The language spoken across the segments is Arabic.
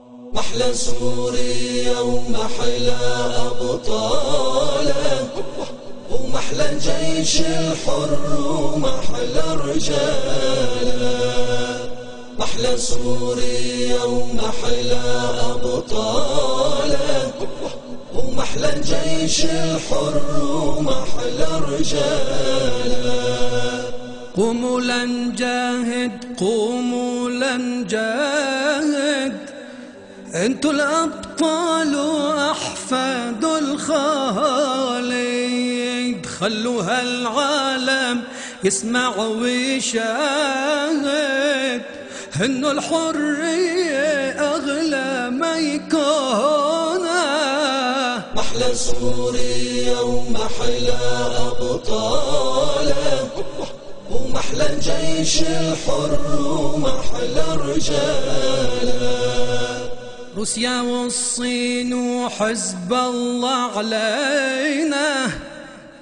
محلى سوريا ومحلى أبطاله، ومحلى الجيش الحر ومحلى رجاله. محلى سوريا ومحلى أبطاله، ومحلى الجيش الحر ومحلى رجاله. قوموا لنجاهد، قوموا لنجاهد، انتوا الأبطال وأحفاد الخالد. خلوا هالعالم يسمع ويشاهد، انه الحرية أغلى ما يكون. محلى سوريا ومحلى أبطاله، ومحلى الجيش الحر ومحلى رجاله. روسيا والصين وحزب الله علينا،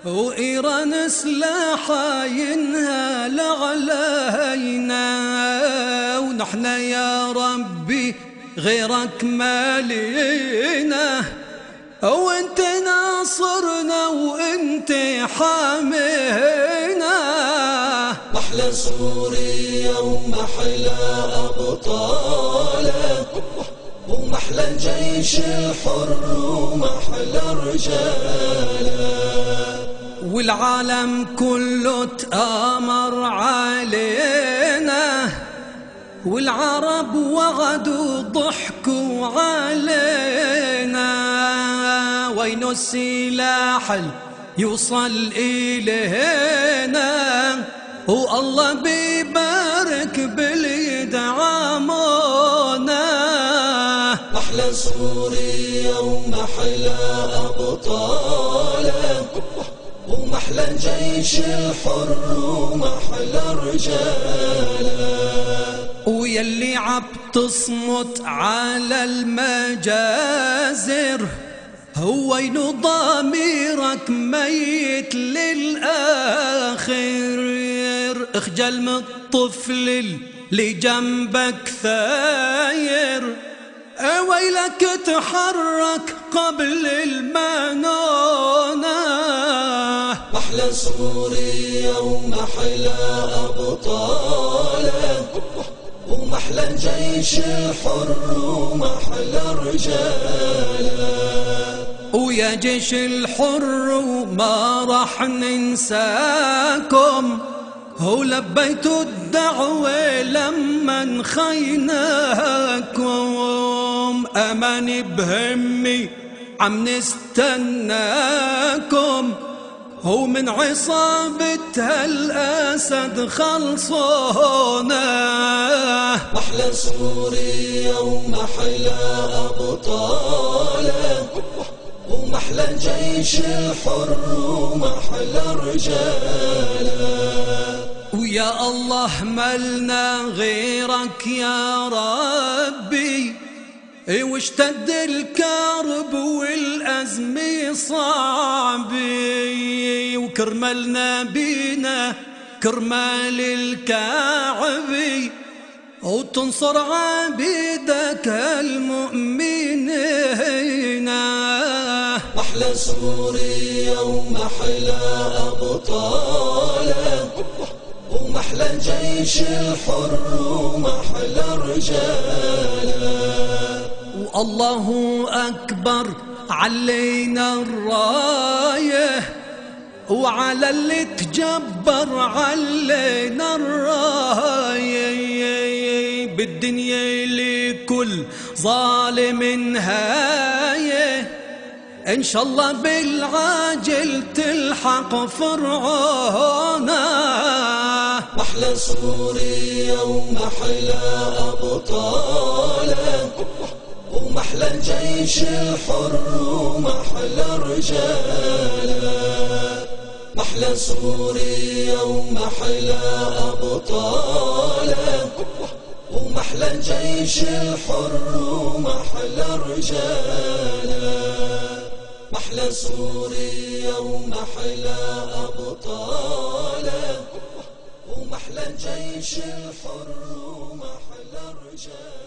وإيران سلاحها ينهال علينا. ونحن يا ربي غيرك ما لينا، وانت ناصرنا وانت حامينا. محلى سوريا ومحلى أبطاله، ومحلى الجيش الحر ومحلى رجاله. والعالم كله تآمر علينا، والعرب وعدوا ضحكوا علينا. وين السلاح يوصل إلينا، والله بيبارك باليد عامونا. محلى سوريا ومحلى أبطاله، ومحلى الجيش الحر ومحلى رجاله. ويلي عبتصمت على المجازر، هوين ضميرك ميت للآخر. اخجل من الطفل اللي جنبك ثاير، ويلك تحرك قبل المنونة. محلى سوريا ومحلى أبطاله، ومحلى الجيش الحر ومحلى رجاله. ويا جيش الحر ما راح ننساكم، هو لبيتوا الدعوة لما خيناكم. أماني بهمي عم نستناكم، هو من عصابة هالأسد خلصونا. محلى سوريا ومحلى أبطاله، ومحلى الجيش الحر ومحلى رجاله. ويا الله ملنا غيرك يا ربي، واشتد الكرب والأزمة صعبة. وكرملنا بينا كرمال الكعبي، وتنصر عبيدك المؤمنين. محلى سوريا ومحلى أبطاله، ومحلى الجيش الحر ومحلى رجاله. والله أكبر علينا الراية، وعلى اللي تجبر علينا الراية. بالدنيا لكل ظالم نهاية، إن شاء الله بالعاجل تلحق فرعونا. محلى سوريا ومحلى أبطاله، ومحلى الجيش الحر ومحلى رجاله. محلى سوريا ومحلى أبطاله، ومحلى الجيش الحر ومحلى رجاله. محلى سوريا ومحلى أبطاله، ومحلى الجيش الحر ومحلى الرجال.